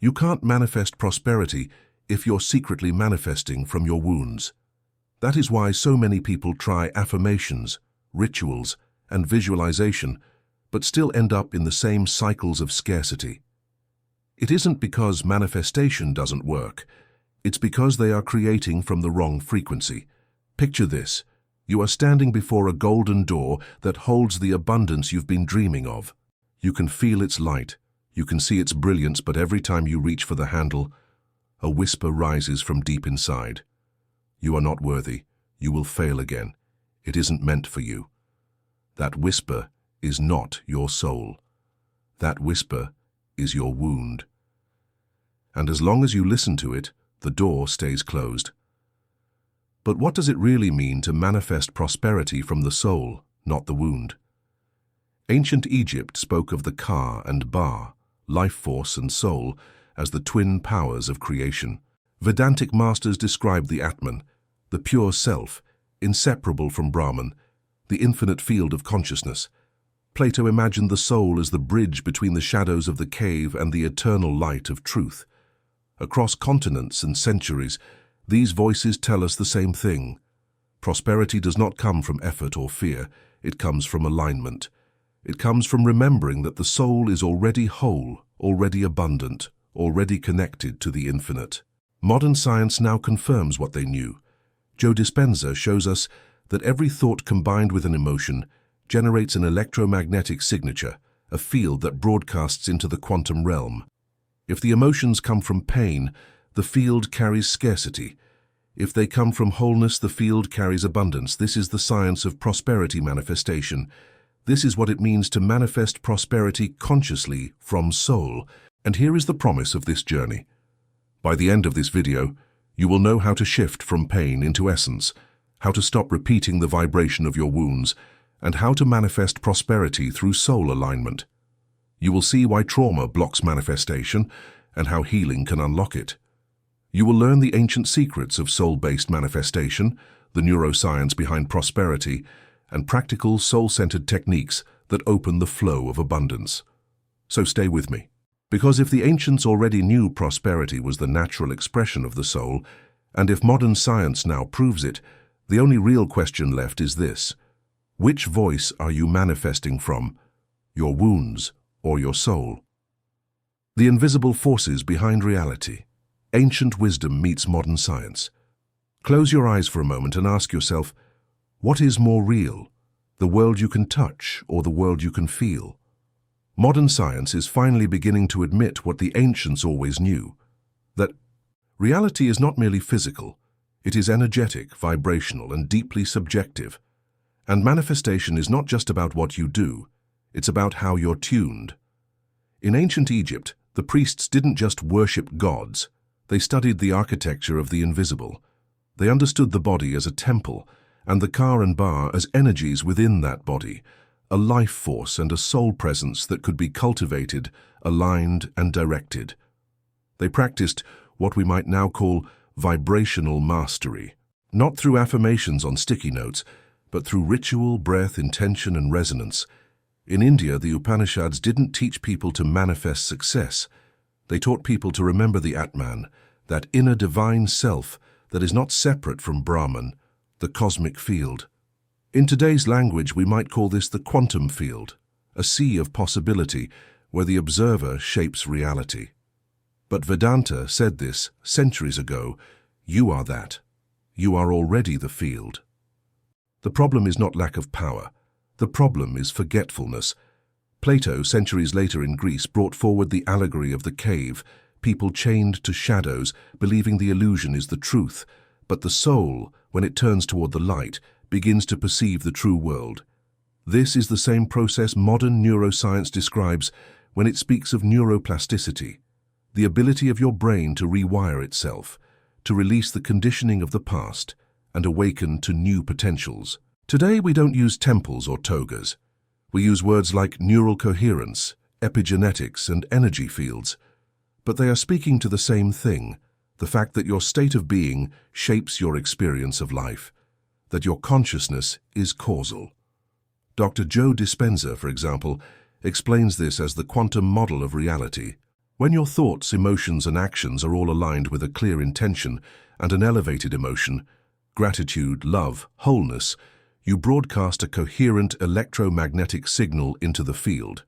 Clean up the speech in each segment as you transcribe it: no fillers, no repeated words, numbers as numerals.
You can't manifest prosperity if you're secretly manifesting from your wounds. That is why so many people try affirmations, rituals, and visualization, but still end up in the same cycles of scarcity. It isn't because manifestation doesn't work. It's because they are creating from the wrong frequency. Picture this. You are standing before a golden door that holds the abundance you've been dreaming of. You can feel its light. You can see its brilliance, but every time you reach for the handle, a whisper rises from deep inside. You are not worthy. You will fail again. It isn't meant for you. That whisper is not your soul. That whisper is your wound. And as long as you listen to it, the door stays closed. But what does it really mean to manifest prosperity from the soul, not the wound? Ancient Egypt spoke of the Ka and Ba, life force and soul, as the twin powers of creation. Vedantic masters described the Atman, the pure self, inseparable from Brahman, the infinite field of consciousness. Plato imagined the soul as the bridge between the shadows of the cave and the eternal light of truth. Across continents and centuries, these voices tell us the same thing. Prosperity does not come from effort or fear. It comes from alignment. It comes from remembering that the soul is already whole, already abundant, already connected to the infinite. Modern science now confirms what they knew. Dispenza shows us that every thought combined with an emotion generates an electromagnetic signature, a field that broadcasts into the quantum realm. If the emotions come from pain, the field carries scarcity. If they come from wholeness, the field carries abundance. This is the science of prosperity manifestation. This is what it means to manifest prosperity consciously from soul. And here is the promise of this journey. By the end of this video, you will know how to shift from pain into essence, how to stop repeating the vibration of your wounds, and how to manifest prosperity through soul alignment. You will see why trauma blocks manifestation and how healing can unlock it. You will learn the ancient secrets of soul-based manifestation, the neuroscience behind prosperity, and practical soul-centered techniques that open the flow of abundance. So stay with me. Because if the ancients already knew prosperity was the natural expression of the soul, and if modern science now proves it, the only real question left is this: which voice are you manifesting from, your wounds or your soul? The invisible forces behind reality. Ancient wisdom meets modern science. Close your eyes for a moment and ask yourself, what is more real, the world you can touch or the world you can feel? Modern science is finally beginning to admit what the ancients always knew, that reality is not merely physical, it is energetic, vibrational, and deeply subjective. And manifestation is not just about what you do, it's about how you're tuned. In ancient Egypt, the priests didn't just worship gods, they studied the architecture of the invisible. They understood the body as a temple, and the Ka and Ba as energies within that body, a life force and a soul presence that could be cultivated, aligned, and directed. They practiced what we might now call vibrational mastery, not through affirmations on sticky notes, but through ritual, breath, intention, and resonance. In India, the Upanishads didn't teach people to manifest success. They taught people to remember the Atman, that inner divine self that is not separate from Brahman, the cosmic field. In today's language, we might call this the quantum field, a sea of possibility where the observer shapes reality. But Vedanta said this centuries ago: you are that. You are already the field. The problem is not lack of power. The problem is forgetfulness. Plato, centuries later in Greece, brought forward the allegory of the cave, people chained to shadows, believing the illusion is the truth. But the soul, when it turns toward the light, begins to perceive the true world. This is the same process modern neuroscience describes when it speaks of neuroplasticity, the ability of your brain to rewire itself, to release the conditioning of the past, and awaken to new potentials. Today we don't use temples or togas. We use words like neural coherence, epigenetics, and energy fields. But they are speaking to the same thing, the fact that your state of being shapes your experience of life, that your consciousness is causal. Dr. Dispenza, for example, explains this as the quantum model of reality. When your thoughts, emotions, and actions are all aligned with a clear intention and an elevated emotion, gratitude, love, wholeness, you broadcast a coherent electromagnetic signal into the field.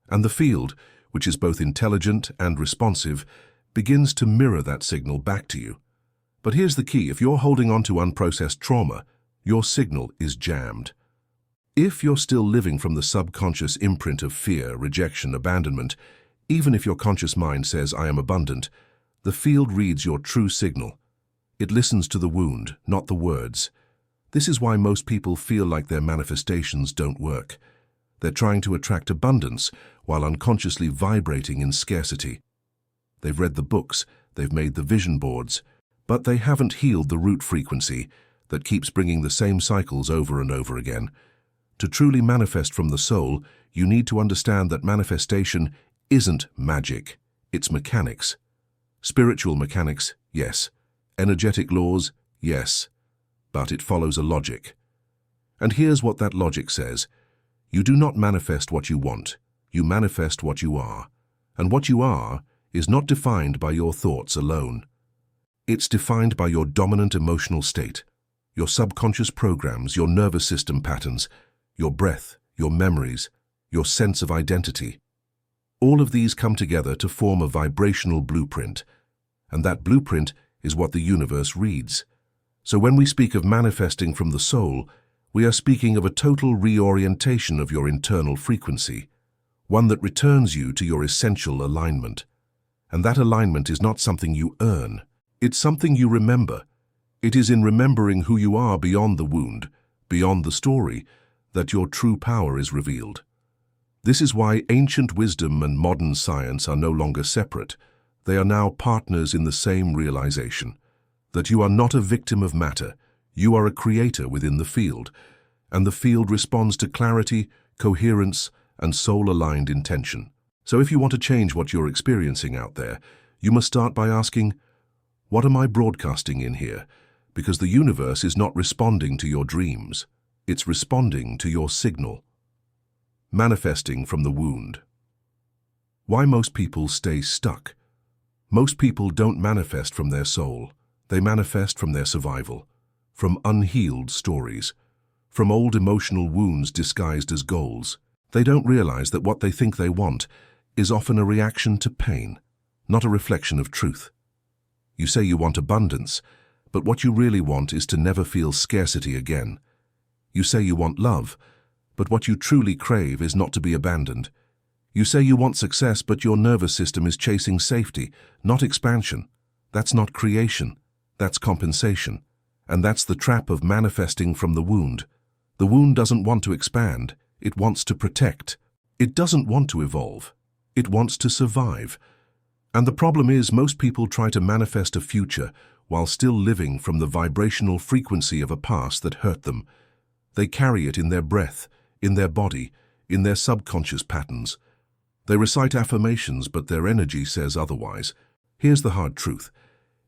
And the field, which is both intelligent and responsive, begins to mirror that signal back to you. But here's the key: if you're holding on to unprocessed trauma, your signal is jammed. If you're still living from the subconscious imprint of fear, rejection, abandonment, even if your conscious mind says, "I am abundant," the field reads your true signal. It listens to the wound, not the words. This is why most people feel like their manifestations don't work. They're trying to attract abundance while unconsciously vibrating in scarcity. They've read the books, they've made the vision boards, but they haven't healed the root frequency that keeps bringing the same cycles over and over again. To truly manifest from the soul, you need to understand that manifestation isn't magic, it's mechanics. Spiritual mechanics, yes. Energetic laws, yes. But it follows a logic. And here's what that logic says. You do not manifest what you want, you manifest what you are. And what you are is not defined by your thoughts alone. It's defined by your dominant emotional state, your subconscious programs, your nervous system patterns, your breath, your memories, your sense of identity. All of these come together to form a vibrational blueprint, and that blueprint is what the universe reads. So when we speak of manifesting from the soul, we are speaking of a total reorientation of your internal frequency, one that returns you to your essential alignment. And that alignment is not something you earn, it's something you remember. It is in remembering who you are beyond the wound, beyond the story, that your true power is revealed. This is why ancient wisdom and modern science are no longer separate. They are now partners in the same realization, that you are not a victim of matter, you are a creator within the field, and the field responds to clarity, coherence, and soul-aligned intention. So if you want to change what you're experiencing out there, you must start by asking, what am I broadcasting in here? Because the universe is not responding to your dreams, it's responding to your signal. Manifesting from the wound. Why most people stay stuck? Most people don't manifest from their soul. They manifest from their survival, from unhealed stories, from old emotional wounds disguised as goals. They don't realize that what they think they want is often a reaction to pain, not a reflection of truth. You say you want abundance, but what you really want is to never feel scarcity again. You say you want love, but what you truly crave is not to be abandoned. You say you want success, but your nervous system is chasing safety, not expansion. That's not creation, that's compensation. And that's the trap of manifesting from the wound. The wound doesn't want to expand, it wants to protect. It doesn't want to evolve, it wants to survive. And the problem is, most people try to manifest a future while still living from the vibrational frequency of a past that hurt them. They carry it in their breath, in their body, in their subconscious patterns. They recite affirmations, but their energy says otherwise. Here's the hard truth.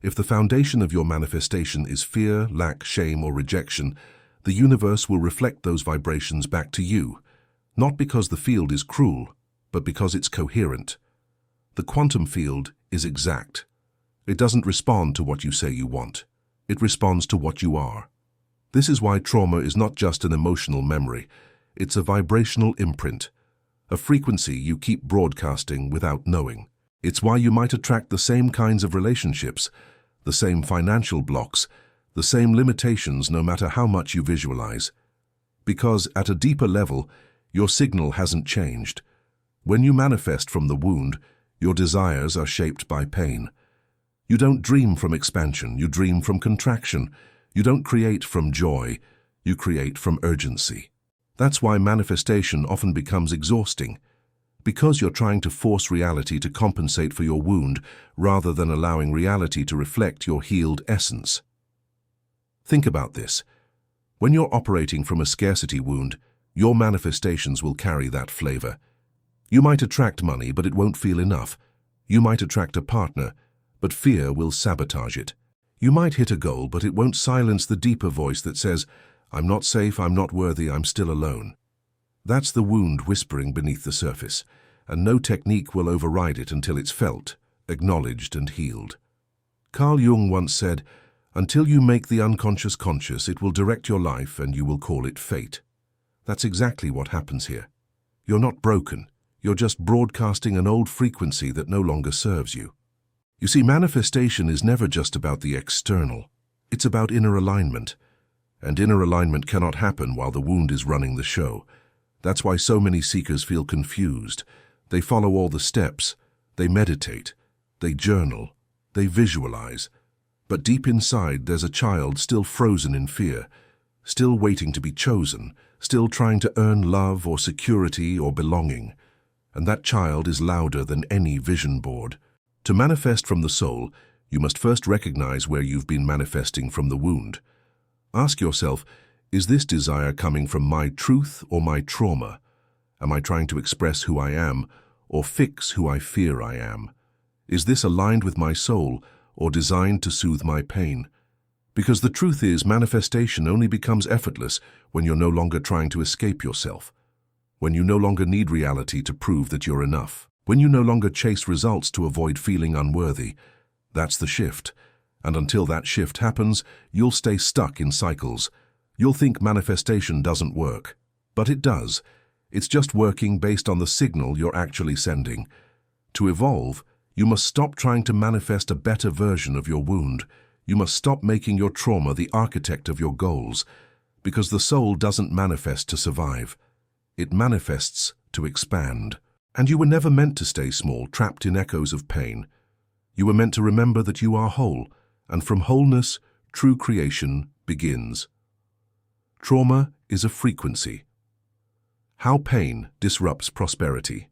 If the foundation of your manifestation is fear, lack, shame, or rejection, the universe will reflect those vibrations back to you, not because the field is cruel, but because it's coherent. The quantum field is exact. It doesn't respond to what you say you want. It responds to what you are. This is why trauma is not just an emotional memory. It's a vibrational imprint, a frequency you keep broadcasting without knowing. It's why you might attract the same kinds of relationships, the same financial blocks, the same limitations no matter how much you visualize. Because at a deeper level, your signal hasn't changed. When you manifest from the wound, your desires are shaped by pain. You don't dream from expansion, you dream from contraction. You don't create from joy, you create from urgency. That's why manifestation often becomes exhausting, because you're trying to force reality to compensate for your wound rather than allowing reality to reflect your healed essence. Think about this. When you're operating from a scarcity wound, your manifestations will carry that flavor. You might attract money, but it won't feel enough. You might attract a partner, but fear will sabotage it. You might hit a goal, but it won't silence the deeper voice that says, "I'm not safe, I'm not worthy, I'm still alone." That's the wound whispering beneath the surface. and no technique will override it until it's felt, acknowledged, and healed. Carl Jung once said, "Until you make the unconscious conscious, it will direct your life and you will call it fate." That's exactly what happens here. You're not broken. You're just broadcasting an old frequency that no longer serves you. You see, manifestation is never just about the external. It's about inner alignment. And inner alignment cannot happen while the wound is running the show. That's why so many seekers feel confused. They follow all the steps. They meditate. They journal. They visualize. But deep inside, there's a child still frozen in fear, still waiting to be chosen, still trying to earn love or security or belonging. And that child is louder than any vision board. To manifest from the soul, you must first recognize where you've been manifesting from the wound. Ask yourself, is this desire coming from my truth or my trauma? Am I trying to express who I am or fix who I fear I am? Is this aligned with my soul or designed to soothe my pain? Because the truth is, manifestation only becomes effortless when you're no longer trying to escape yourself, when you no longer need reality to prove that you're enough, when you no longer chase results to avoid feeling unworthy. That's the shift. And until that shift happens, you'll stay stuck in cycles. You'll think manifestation doesn't work. But it does. It's just working based on the signal you're actually sending. To evolve, you must stop trying to manifest a better version of your wound. You must stop making your trauma the architect of your goals, because the soul doesn't manifest to survive. It manifests to expand. And you were never meant to stay small, trapped in echoes of pain. You were meant to remember that you are whole, and from wholeness, true creation begins. Trauma is a frequency. How pain disrupts prosperity.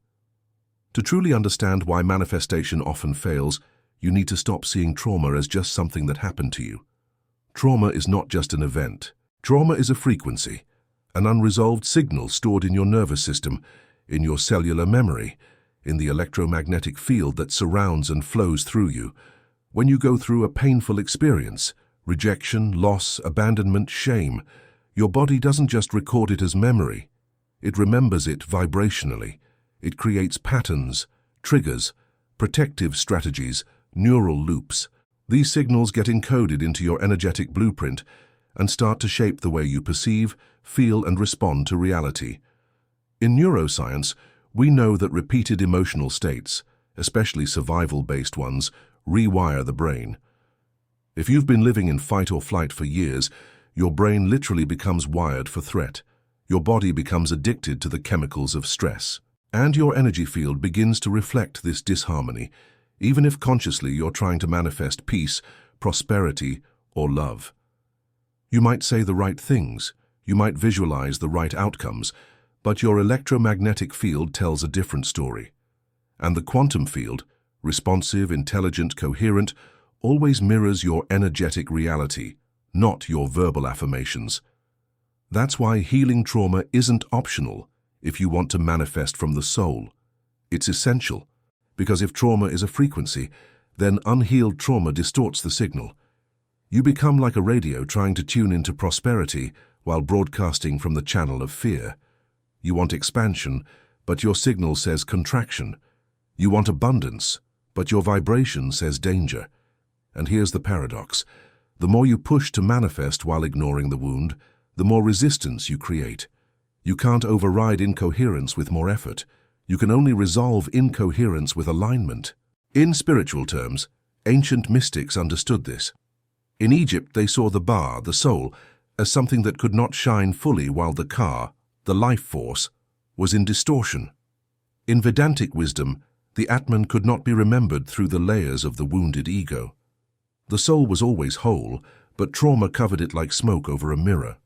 To truly understand why manifestation often fails, you need to stop seeing trauma as just something that happened to you. Trauma is not just an event. Trauma is a frequency, an unresolved signal stored in your nervous system, in your cellular memory, in the electromagnetic field that surrounds and flows through you. When you go through a painful experience, rejection, loss, abandonment, shame, your body doesn't just record it as memory. It remembers it vibrationally. It creates patterns, triggers, protective strategies, neural loops. These signals get encoded into your energetic blueprint and start to shape the way you perceive, feel, and respond to reality. In neuroscience, we know that repeated emotional states, especially survival-based ones, rewire the brain. If you've been living in fight or flight for years, your brain literally becomes wired for threat. Your body becomes addicted to the chemicals of stress. And your energy field begins to reflect this disharmony, even if consciously you're trying to manifest peace, prosperity, or love. You might say the right things, you might visualize the right outcomes, but your electromagnetic field tells a different story. And the quantum field, responsive, intelligent, coherent, always mirrors your energetic reality, not your verbal affirmations. That's why healing trauma isn't optional if you want to manifest from the soul. It's essential, because if trauma is a frequency, then unhealed trauma distorts the signal. You become like a radio trying to tune into prosperity while broadcasting from the channel of fear. You want expansion, but your signal says contraction. You want abundance, but your vibration says danger. And here's the paradox. The more you push to manifest while ignoring the wound, the more resistance you create. You can't override incoherence with more effort. You can only resolve incoherence with alignment. In spiritual terms, ancient mystics understood this. In Egypt, they saw the Ba, the soul, as something that could not shine fully while the Ka, the life force, was in distortion. In Vedantic wisdom, the Atman could not be remembered through the layers of the wounded ego. The soul was always whole, but trauma covered it like smoke over a mirror.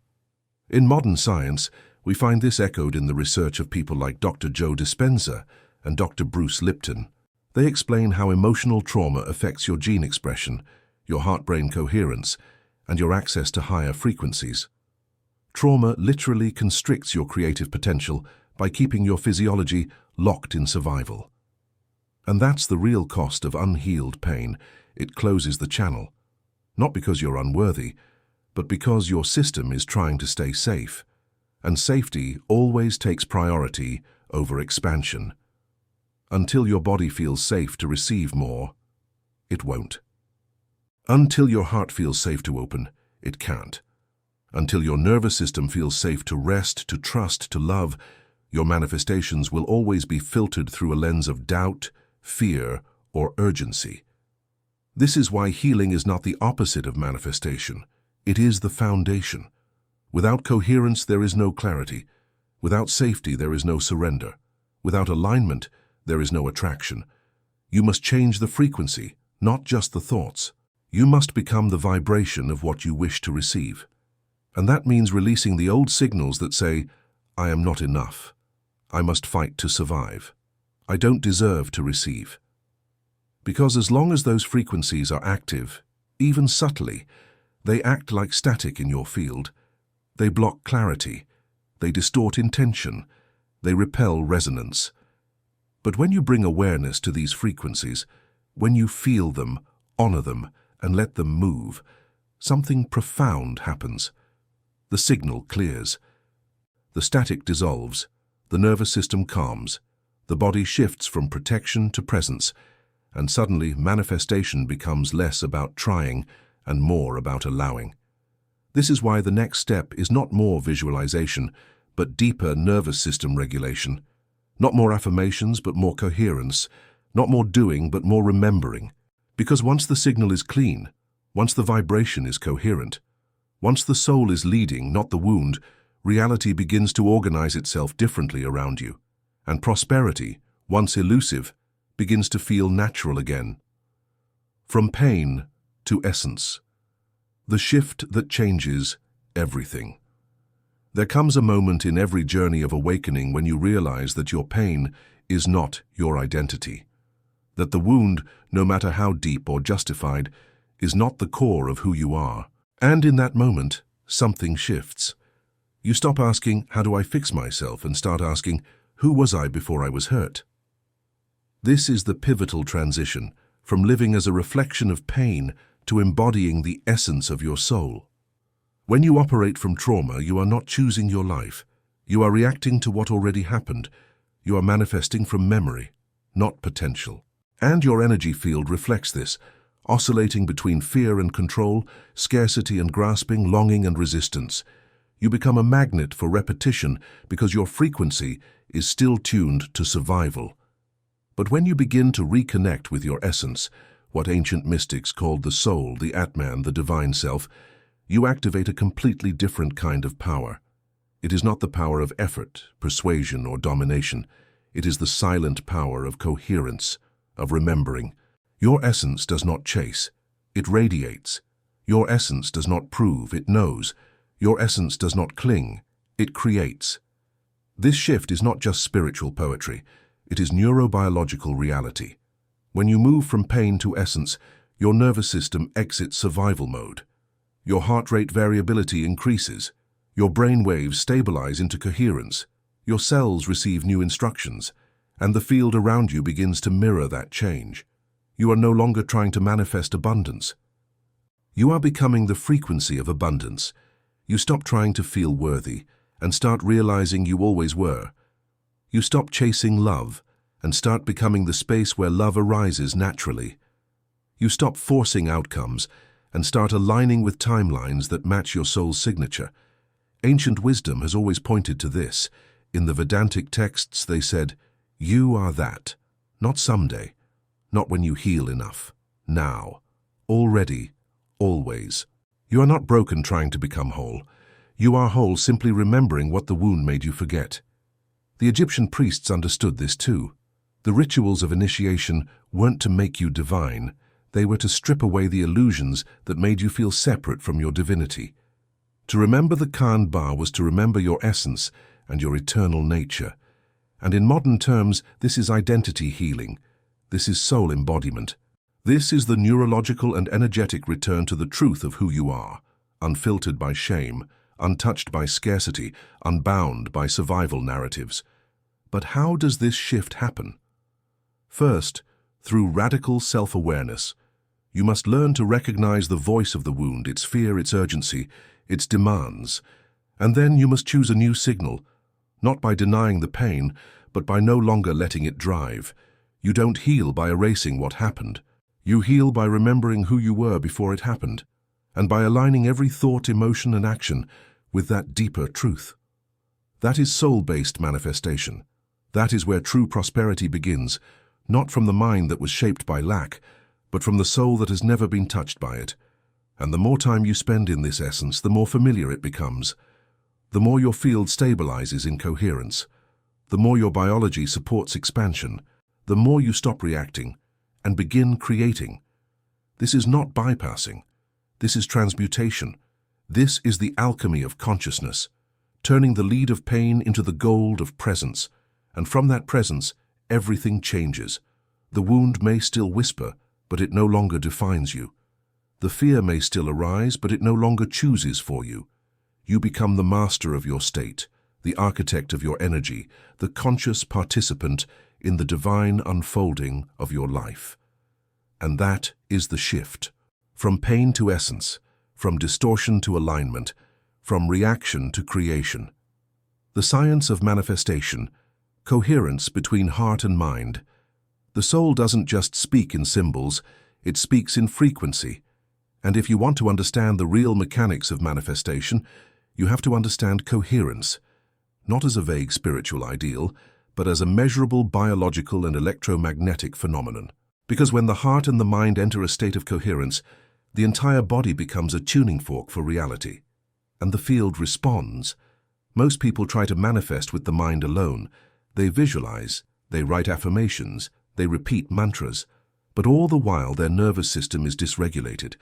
In modern science, we find this echoed in the research of people like Dr. Joe Dispenza and Dr. Bruce Lipton. They explain how emotional trauma affects your gene expression, your heart-brain coherence, and your access to higher frequencies. Trauma literally constricts your creative potential by keeping your physiology locked in survival. And that's the real cost of unhealed pain. It closes the channel. Not because you're unworthy, but because your system is trying to stay safe. And safety always takes priority over expansion. Until your body feels safe to receive more, it won't. Until your heart feels safe to open, it can't. Until your nervous system feels safe to rest, to trust, to love, your manifestations will always be filtered through a lens of doubt, fear, or urgency. This is why healing is not the opposite of manifestation. It is the foundation. Without coherence, there is no clarity. Without safety, there is no surrender. Without alignment, there is no attraction. You must change the frequency, not just the thoughts. You must become the vibration of what you wish to receive. And that means releasing the old signals that say, I am not enough. I must fight to survive. I don't deserve to receive. Because as long as those frequencies are active, even subtly, they act like static in your field. They block clarity. They distort intention. They repel resonance. But when you bring awareness to these frequencies, when you feel them, honor them, and let them move, something profound happens. The signal clears. The static dissolves. The nervous system calms. The body shifts from protection to presence, and suddenly manifestation becomes less about trying and more about allowing. This is why the next step is not more visualization, but deeper nervous system regulation. Not more affirmations, but more coherence. Not more doing, but more remembering. Because once the signal is clean, once the vibration is coherent, once the soul is leading, not the wound, reality begins to organize itself differently around you. And prosperity, once elusive, begins to feel natural again. From pain to essence. The shift that changes everything. There comes a moment in every journey of awakening when you realize that your pain is not your identity. That the wound, no matter how deep or justified, is not the core of who you are. And in that moment, something shifts. You stop asking, how do I fix myself, and start asking, who was I before I was hurt? This is the pivotal transition, from living as a reflection of pain to embodying the essence of your soul. When you operate from trauma, you are not choosing your life. You are reacting to what already happened. You are manifesting from memory, not potential. And your energy field reflects this, oscillating between fear and control, scarcity and grasping, longing and resistance. You become a magnet for repetition because your frequency is still tuned to survival. But when you begin to reconnect with your essence, what ancient mystics called the soul, the Atman, the divine self, you activate a completely different kind of power. It is not the power of effort, persuasion, or domination. It is the silent power of coherence, of remembering. Your essence does not chase, it radiates. Your essence does not prove, it knows. Your essence does not cling, it creates. This shift is not just spiritual poetry, it is neurobiological reality. When you move from pain to essence, your nervous system exits survival mode. Your heart rate variability increases. Your brain waves stabilize into coherence. Your cells receive new instructions, and the field around you begins to mirror that change. You are no longer trying to manifest abundance. You are becoming the frequency of abundance. You stop trying to feel worthy and start realizing you always were. You stop chasing love and start becoming the space where love arises naturally. You stop forcing outcomes and start aligning with timelines that match your soul's signature. Ancient wisdom has always pointed to this. In the Vedantic texts, they said, you are that, not someday, not when you heal enough, now, already, always. You are not broken trying to become whole. You are whole simply remembering what the wound made you forget. The Egyptian priests understood this too. The rituals of initiation weren't to make you divine. They were to strip away the illusions that made you feel separate from your divinity. To remember the Khan Ba was to remember your essence and your eternal nature. And in modern terms, this is identity healing. This is soul embodiment. This is the neurological and energetic return to the truth of who you are, unfiltered by shame, untouched by scarcity, unbound by survival narratives. But how does this shift happen? First, through radical self-awareness. You must learn to recognize the voice of the wound, its fear, its urgency, its demands. And then you must choose a new signal, not by denying the pain, but by no longer letting it drive. You don't heal by erasing what happened. You heal by remembering who you were before it happened, and by aligning every thought, emotion, and action with that deeper truth. That is soul-based manifestation. That is where true prosperity begins, not from the mind that was shaped by lack, but from the soul that has never been touched by it. And the more time you spend in this essence, the more familiar it becomes. The more your field stabilizes in coherence, the more your biology supports expansion, the more you stop reacting and begin creating. This is not bypassing. This is transmutation. This is the alchemy of consciousness, turning the lead of pain into the gold of presence. And from that presence, everything changes. The wound may still whisper, but it no longer defines you. The fear may still arise, but it no longer chooses for you. You become the master of your state, the architect of your energy, the conscious participant in the divine unfolding of your life. And that is the shift. From pain to essence, from distortion to alignment, from reaction to creation. The science of manifestation, coherence between heart and mind. The soul doesn't just speak in symbols, it speaks in frequency. And if you want to understand the real mechanics of manifestation, you have to understand coherence, not as a vague spiritual ideal, but as a measurable biological and electromagnetic phenomenon. Because when the heart and the mind enter a state of coherence, the entire body becomes a tuning fork for reality. And the field responds. Most people try to manifest with the mind alone. They visualize, they write affirmations, they repeat mantras, but all the while their nervous system is dysregulated,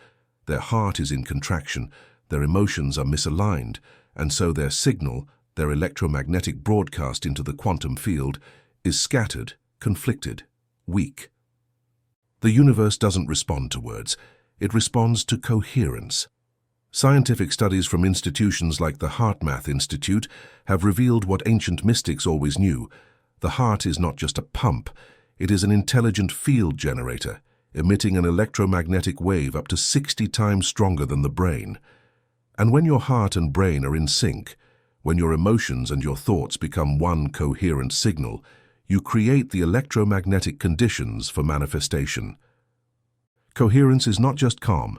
their heart is in contraction, their emotions are misaligned, and so their signal, their electromagnetic broadcast into the quantum field, is scattered, conflicted, weak. The universe doesn't respond to words, it responds to coherence. Scientific studies from institutions like the HeartMath Institute have revealed what ancient mystics always knew. The heart is not just a pump, it is an intelligent field generator, emitting an electromagnetic wave up to 60 times stronger than the brain. And when your heart and brain are in sync, when your emotions and your thoughts become one coherent signal, you create the electromagnetic conditions for manifestation. Coherence is not just calm,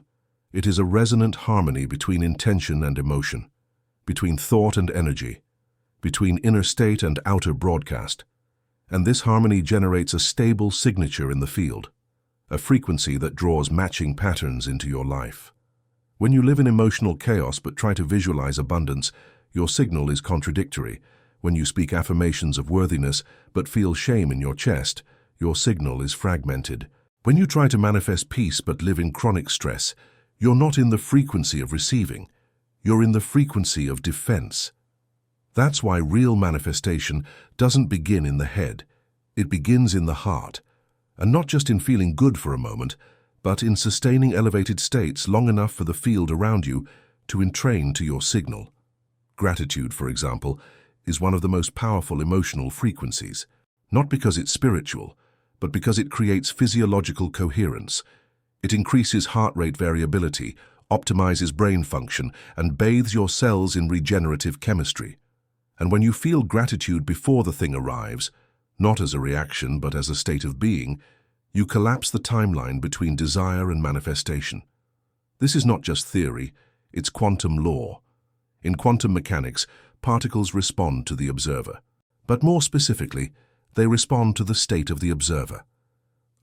it is a resonant harmony between intention and emotion, between thought and energy, between inner state and outer broadcast. And this harmony generates a stable signature in the field, a frequency that draws matching patterns into your life. When you live in emotional chaos but try to visualize abundance, your signal is contradictory. When you speak affirmations of worthiness but feel shame in your chest, your signal is fragmented. When you try to manifest peace but live in chronic stress, you're not in the frequency of receiving, you're in the frequency of defense. That's why real manifestation doesn't begin in the head, it begins in the heart, and not just in feeling good for a moment, but in sustaining elevated states long enough for the field around you to entrain to your signal. Gratitude, for example, is one of the most powerful emotional frequencies, not because it's spiritual, but because it creates physiological coherence. It increases heart rate variability, optimizes brain function, and bathes your cells in regenerative chemistry. And when you feel gratitude before the thing arrives, not as a reaction but as a state of being, you collapse the timeline between desire and manifestation. This is not just theory, it's quantum law. In quantum mechanics, particles respond to the observer. But more specifically, they respond to the state of the observer.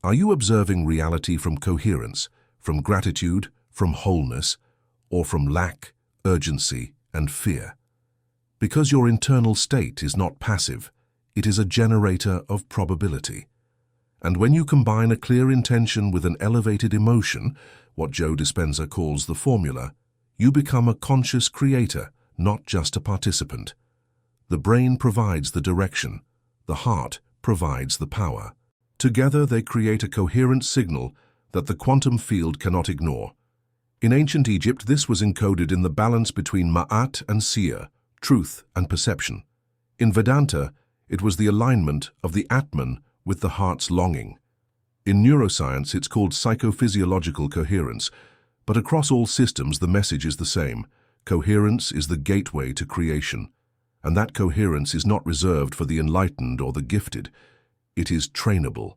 Are you observing reality from coherence, from gratitude, from wholeness, or from lack, urgency, and fear? Because your internal state is not passive, it is a generator of probability. And when you combine a clear intention with an elevated emotion, what Dispenza calls the formula, you become a conscious creator, not just a participant. The brain provides the direction, the heart provides the power. Together they create a coherent signal that the quantum field cannot ignore. In ancient Egypt, this was encoded in the balance between Ma'at and Sia, truth and perception. In Vedanta, it was the alignment of the Atman with the heart's longing. In neuroscience, it's called psychophysiological coherence, but across all systems the message is the same. Coherence is the gateway to creation, and that coherence is not reserved for the enlightened or the gifted. It is trainable.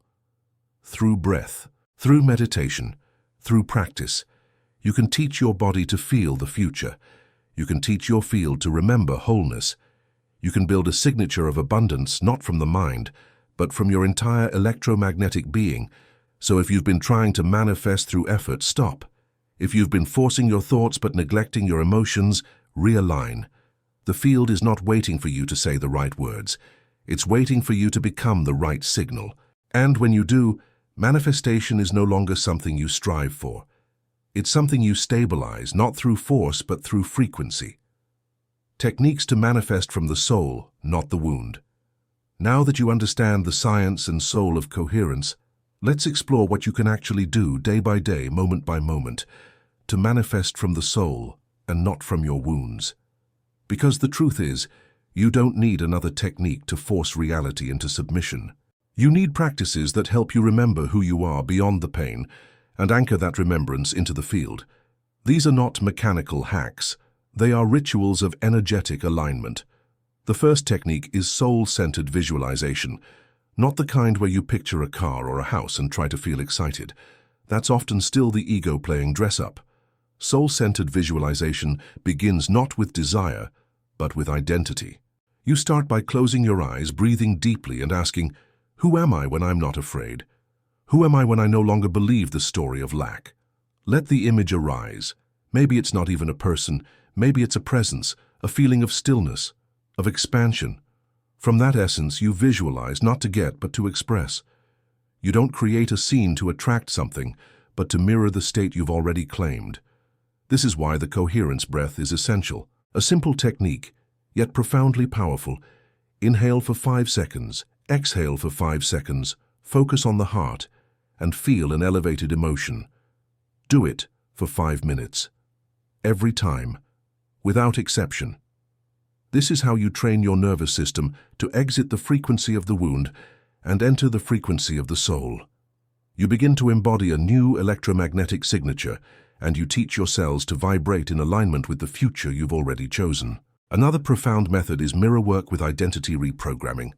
through breath, through meditation, through practice. You can teach your body to feel the future. You can teach your field to remember wholeness. You can build a signature of abundance not from the mind, but from your entire electromagnetic being. So if you've been trying to manifest through effort, stop. If you've been forcing your thoughts but neglecting your emotions, realign. The field is not waiting for you to say the right words. It's waiting for you to become the right signal. And when you do, manifestation is no longer something you strive for. It's something you stabilize, not through force but through frequency. Techniques to manifest from the soul, not the wound. Now that you understand the science and soul of coherence, let's explore what you can actually do day by day, moment by moment, to manifest from the soul and not from your wounds. Because the truth is, you don't need another technique to force reality into submission. You need practices that help you remember who you are beyond the pain and anchor that remembrance into the field. These are not mechanical hacks. They are rituals of energetic alignment. The first technique is soul-centered visualization, not the kind where you picture a car or a house and try to feel excited. That's often still the ego playing dress-up. Soul-centered visualization begins not with desire, but with identity. You start by closing your eyes, breathing deeply and asking, who am I when I'm not afraid? Who am I when I no longer believe the story of lack? Let the image arise. Maybe it's not even a person, maybe it's a presence, a feeling of stillness, of expansion. From that essence, you visualize not to get, but to express. You don't create a scene to attract something, but to mirror the state you've already claimed. This is why the coherence breath is essential. A simple technique, yet profoundly powerful. Inhale for 5 seconds, exhale for 5 seconds, focus on the heart, and feel an elevated emotion. Do it for 5 minutes. Every time, without exception. This is how you train your nervous system to exit the frequency of the wound and enter the frequency of the soul. You begin to embody a new electromagnetic signature, and you teach your cells to vibrate in alignment with the future you've already chosen. Another profound method is mirror work with identity reprogramming.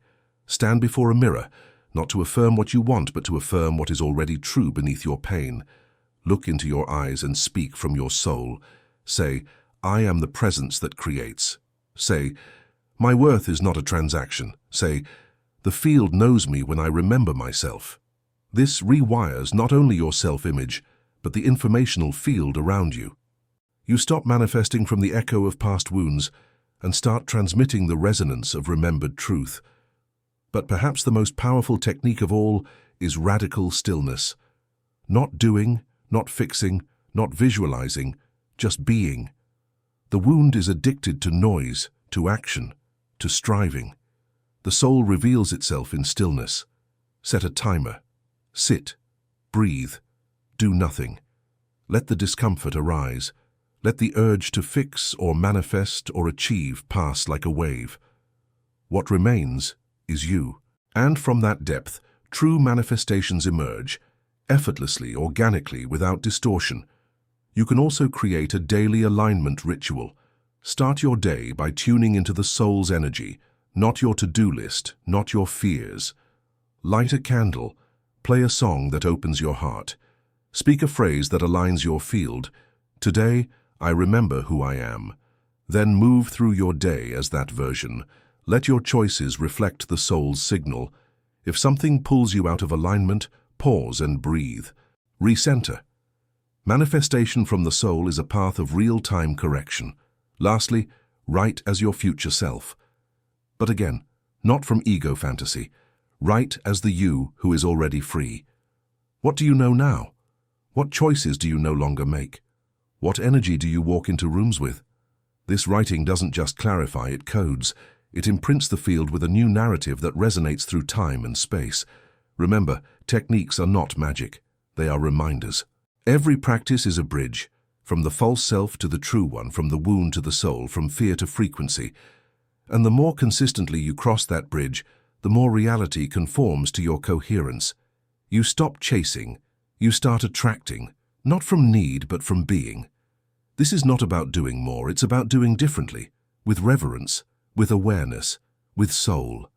Stand before a mirror, not to affirm what you want, but to affirm what is already true beneath your pain. Look into your eyes and speak from your soul. Say, I am the presence that creates. Say, my worth is not a transaction. Say, the field knows me when I remember myself. This rewires not only your self-image, but the informational field around you. You stop manifesting from the echo of past wounds and start transmitting the resonance of remembered truth. But perhaps the most powerful technique of all is radical stillness. Not doing, not fixing, not visualizing, just being. The wound is addicted to noise, to action, to striving. The soul reveals itself in stillness. Set a timer. Sit. Breathe. Do nothing. Let the discomfort arise. Let the urge to fix or manifest or achieve pass like a wave. What remains is you. And from that depth, true manifestations emerge, effortlessly, organically, without distortion. You can also create a daily alignment ritual. Start your day by tuning into the soul's energy, not your to-do list, not your fears. Light a candle. Play a song that opens your heart. Speak a phrase that aligns your field. Today, I remember who I am. Then move through your day as that version. Let your choices reflect the soul's signal. If something pulls you out of alignment, pause and breathe. Recenter. Manifestation from the soul is a path of real-time correction. Lastly, write as your future self. But again, not from ego fantasy. Write as the you who is already free. What do you know now? What choices do you no longer make? What energy do you walk into rooms with? This writing doesn't just clarify, it codes. It imprints the field with a new narrative that resonates through time and space. Remember, techniques are not magic. They are reminders. Every practice is a bridge, from the false self to the true one, from the wound to the soul, from fear to frequency. And the more consistently you cross that bridge, the more reality conforms to your coherence. You stop chasing. You start attracting, not from need, but from being. This is not about doing more, it's about doing differently, with reverence, with awareness, with soul.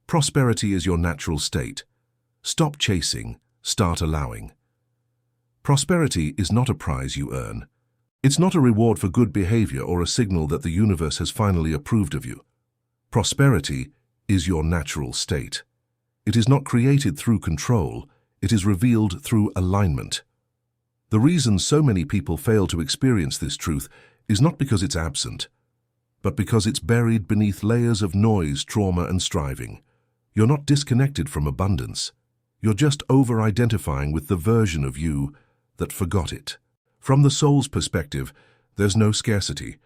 Prosperity is your natural state. Stop chasing, start allowing. Prosperity is not a prize you earn. It's not a reward for good behavior or a signal that the universe has finally approved of you. Prosperity is your natural state. It is not created through control, it is revealed through alignment. The reason so many people fail to experience this truth is not because it's absent, but because it's buried beneath layers of noise, trauma, and striving. You're not disconnected from abundance. You're just over-identifying with the version of you that forgot it. From the soul's perspective, there's no scarcity.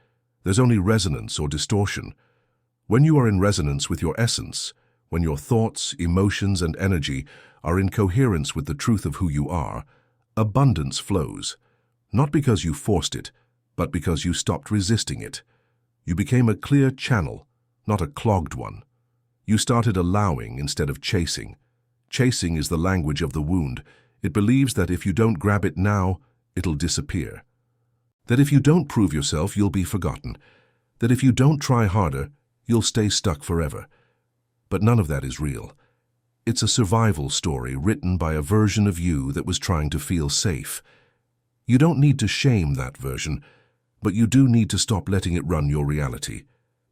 There's only resonance or distortion. When you are in resonance with your essence, when your thoughts, emotions, and energy are in coherence with the truth of who you are, abundance flows. Not because you forced it, but because you stopped resisting it. You became a clear channel, not a clogged one. You started allowing instead of chasing. Chasing is the language of the wound. It believes that if you don't grab it now, it'll disappear. That if you don't prove yourself, you'll be forgotten. That if you don't try harder, you'll stay stuck forever. But none of that is real. It's a survival story written by a version of you that was trying to feel safe. You don't need to shame that version, but you do need to stop letting it run your reality.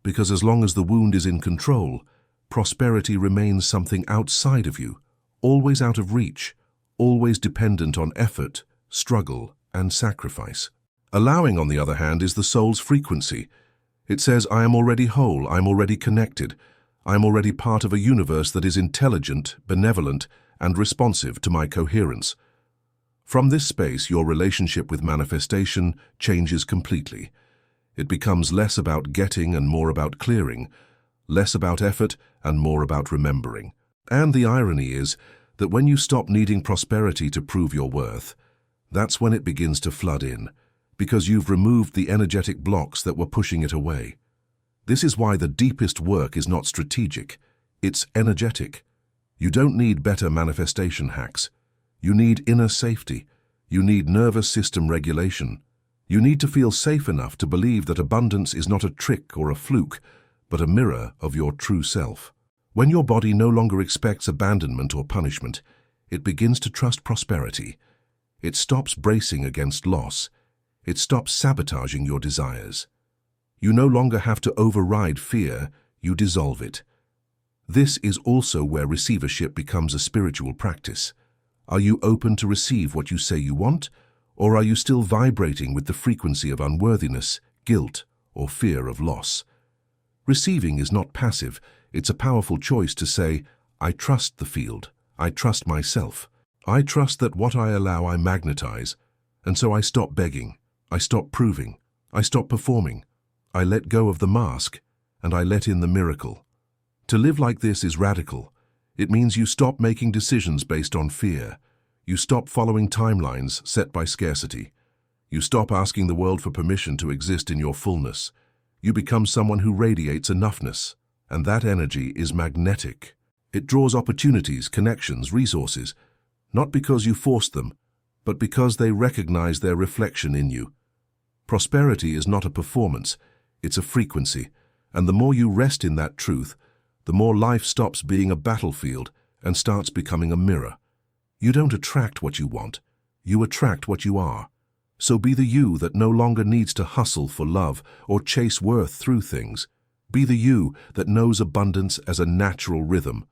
Because as long as the wound is in control, prosperity remains something outside of you, always out of reach, always dependent on effort, struggle, and sacrifice. Allowing, on the other hand, is the soul's frequency. It says, I am already whole, I am already connected, I am already part of a universe that is intelligent, benevolent, and responsive to my coherence. From this space, your relationship with manifestation changes completely. It becomes less about getting and more about clearing, less about effort and more about remembering. And the irony is that when you stop needing prosperity to prove your worth, that's when it begins to flood in, because you've removed the energetic blocks that were pushing it away. This is why the deepest work is not strategic, it's energetic. You don't need better manifestation hacks. You need inner safety. You need nervous system regulation. You need to feel safe enough to believe that abundance is not a trick or a fluke, but a mirror of your true self. When your body no longer expects abandonment or punishment, it begins to trust prosperity. It stops bracing against loss. It stops sabotaging your desires. You no longer have to override fear, you dissolve it. This is also where receivership becomes a spiritual practice. Are you open to receive what you say you want, or are you still vibrating with the frequency of unworthiness, guilt, or fear of loss? Receiving is not passive, it's a powerful choice to say, I trust the field, I trust myself. I trust that what I allow I magnetize, and so I stop begging, I stop proving, I stop performing. I let go of the mask, and I let in the miracle. To live like this is radical. It means you stop making decisions based on fear. You stop following timelines set by scarcity. You stop asking the world for permission to exist in your fullness. You become someone who radiates enoughness, and that energy is magnetic. It draws opportunities, connections, resources, not because you forced them, but because they recognize their reflection in you. Prosperity is not a performance, it's a frequency, and the more you rest in that truth, the more life stops being a battlefield and starts becoming a mirror. You don't attract what you want, you attract what you are. So be the you that no longer needs to hustle for love or chase worth through things. Be the you that knows abundance as a natural rhythm,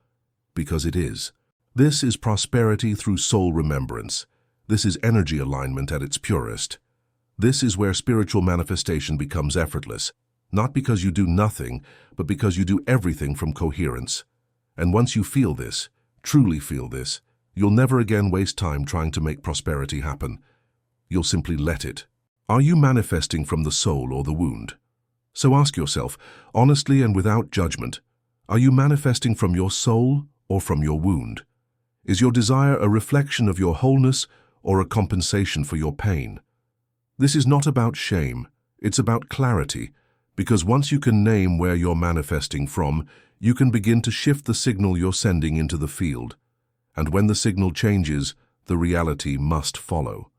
because it is. This is prosperity through soul remembrance. This is energy alignment at its purest. This is where spiritual manifestation becomes effortless, not because you do nothing, but because you do everything from coherence. And once you feel this, truly feel this, you'll never again waste time trying to make prosperity happen. You'll simply let it. Are you manifesting from the soul or the wound? So ask yourself, honestly and without judgment, are you manifesting from your soul or from your wound? Is your desire a reflection of your wholeness or a compensation for your pain? This is not about shame, it's about clarity, because once you can name where you're manifesting from, you can begin to shift the signal you're sending into the field. And when the signal changes, the reality must follow.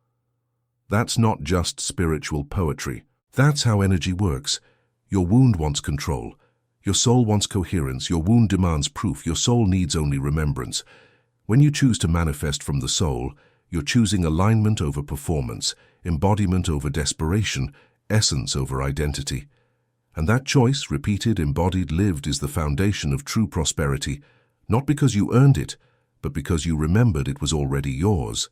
That's not just spiritual poetry. That's how energy works. Your wound wants control. Your soul wants coherence. Your wound demands proof. Your soul needs only remembrance. When you choose to manifest from the soul, you're choosing alignment over performance, embodiment over desperation, essence over identity. And that choice, repeated, embodied, lived, is the foundation of true prosperity, not because you earned it, but because you remembered it was already yours.